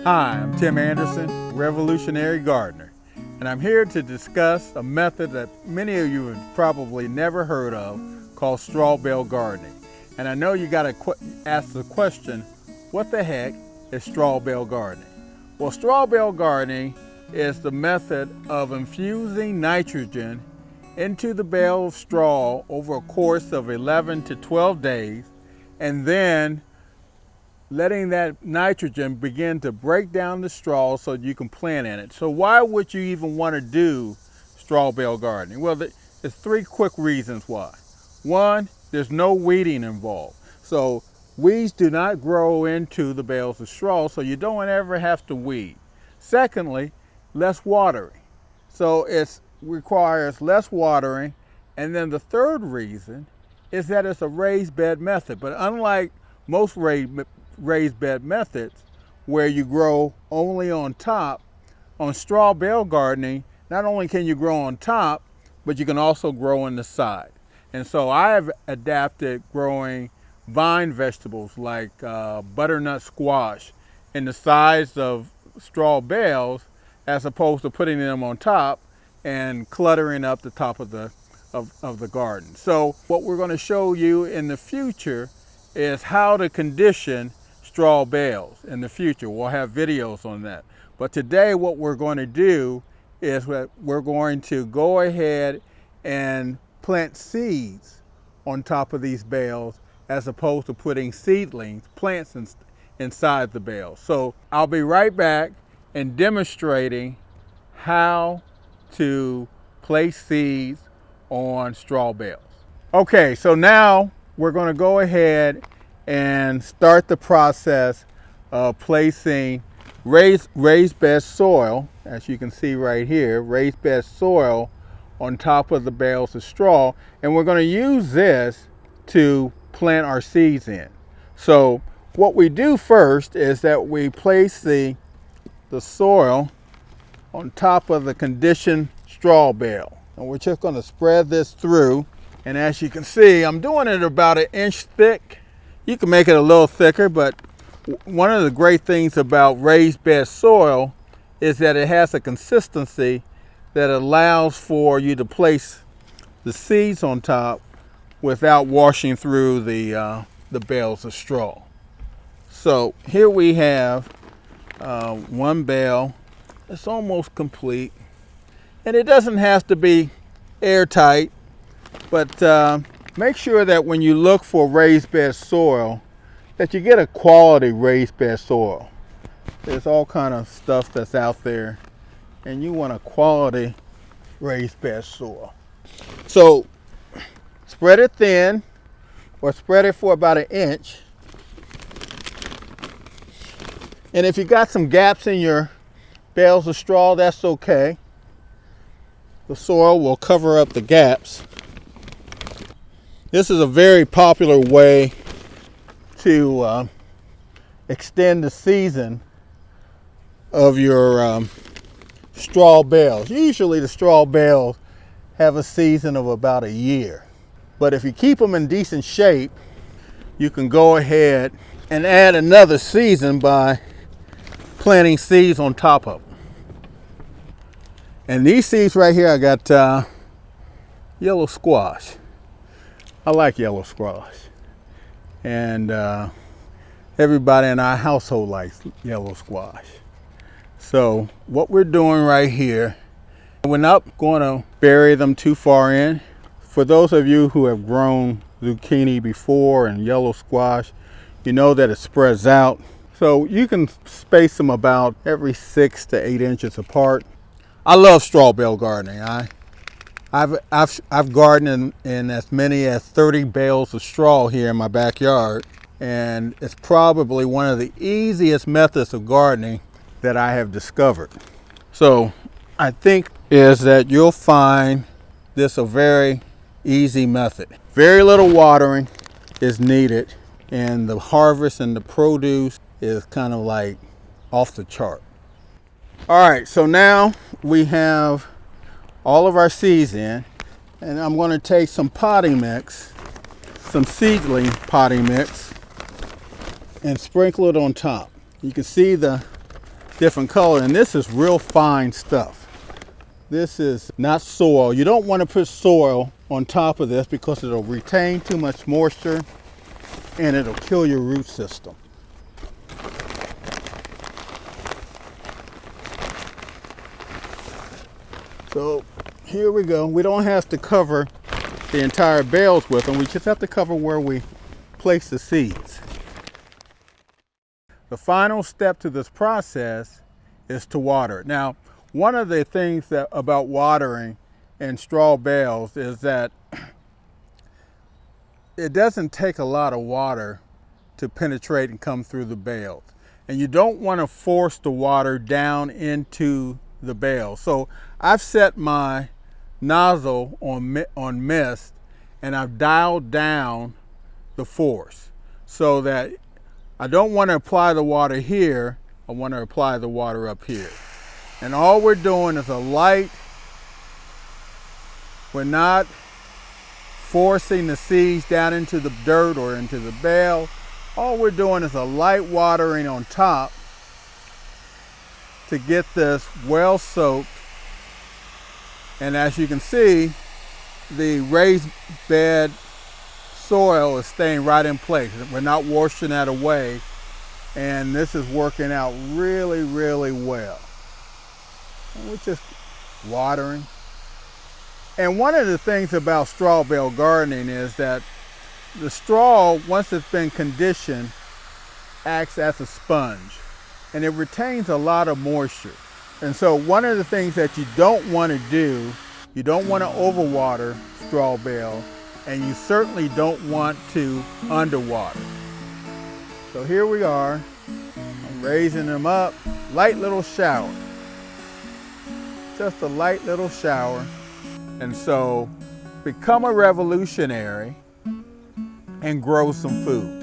Hi, I'm Tim Anderson, Revolutionary Gardener, and I'm here to discuss a method that many of you have probably never heard of called straw bale gardening. And I know you got to ask the question, what the heck is straw bale gardening? Well, straw bale gardening is the method of infusing nitrogen into the bale of straw over a course of 11 to 12 days, and then letting that nitrogen begin to break down the straw so you can plant in it. So why would you even want to do straw bale gardening? Well, there's three quick reasons why. One, there's no weeding involved. So weeds do not grow into the bales of straw, so you don't ever have to weed. Secondly, less watering. So it requires less watering. And then the third reason is that it's a raised bed method. But unlike most raised bed methods where you grow only on top, on straw bale gardening, not only can you grow on top, but you can also grow on the side. And so I have adapted growing vine vegetables like butternut squash in the size of straw bales, as opposed to putting them on top and cluttering up the top of the garden. So what we're going to show you in the future is how to condition straw bales in the future. We'll have videos on that. But today what we're going to do is we're going to go ahead and plant seeds on top of these bales as opposed to putting seedlings, plants inside the bales. So I'll be right back and demonstrating how to place seeds on straw bales. Okay, so now we're going to go ahead and start the process of placing raised bed soil, as you can see right here, raised bed soil on top of the bales of straw, and we're going to use this to plant our seeds in. So what we do first is that we place the soil on top of the conditioned straw bale, and we're just going to spread this through. And as you can see, I'm doing it about 1 inch thick. You can make it a little thicker, but one of the great things about raised bed soil is that it has a consistency that allows for you to place the seeds on top without washing through the bales of straw. So here we have one bale. It's almost complete, and it doesn't have to be airtight, but make sure that when you look for raised bed soil, that you get a quality raised bed soil. There's all kind of stuff that's out there, and you want a quality raised bed soil. So spread it thin, or spread it for about 1 inch. And if you got some gaps in your bales of straw, that's okay. The soil will cover up the gaps. This is a very popular way to extend the season of your straw bales. Usually the straw bales have a season of about 1 year. But if you keep them in decent shape, you can go ahead and add another season by planting seeds on top of them. And these seeds right here, I got yellow squash. I like yellow squash, and everybody in our household likes yellow squash. So what we're doing right here, we're not going to bury them too far in. For those of you who have grown zucchini before and yellow squash, you know that it spreads out. So you can space them about every 6 to 8 inches apart. I love straw bale gardening. I've gardened in as many as 30 bales of straw here in my backyard, and it's probably one of the easiest methods of gardening that I have discovered. So I think is that you'll find this a very easy method. Very little watering is needed, and the harvest and the produce is kind of like off the chart. All right, so now we have all of our seeds in, and I'm going to take some potting mix, some seedling potting mix, and sprinkle it on top. You can see the different color, and this is real fine stuff. This is not soil. You don't want to put soil on top of this because it'll retain too much moisture and it'll kill your root system. So here we go. We don't have to cover the entire bales with them. We just have to cover where we place the seeds. The final step to this process is to water it. Now, one of the things about watering in straw bales is that it doesn't take a lot of water to penetrate and come through the bales. And you don't want to force the water down into the bale. So I've set my nozzle on mist, and I've dialed down the force so that I don't want to apply the water here, I want to apply the water up here. And all we're doing is a light, we're not forcing the seeds down into the dirt or into the bale. All we're doing is a light watering on top to get this well soaked. And as you can see, the raised bed soil is staying right in place. We're not washing that away, and this is working out really, really well. And we're just watering. And one of the things about straw bale gardening is that the straw, once it's been conditioned, acts as a sponge, and it retains a lot of moisture. And so one of the things that you don't want to do, you don't want to overwater straw bale, and you certainly don't want to underwater. So here we are, I'm raising them up, light little shower. Just a light little shower. And so become a revolutionary and grow some food.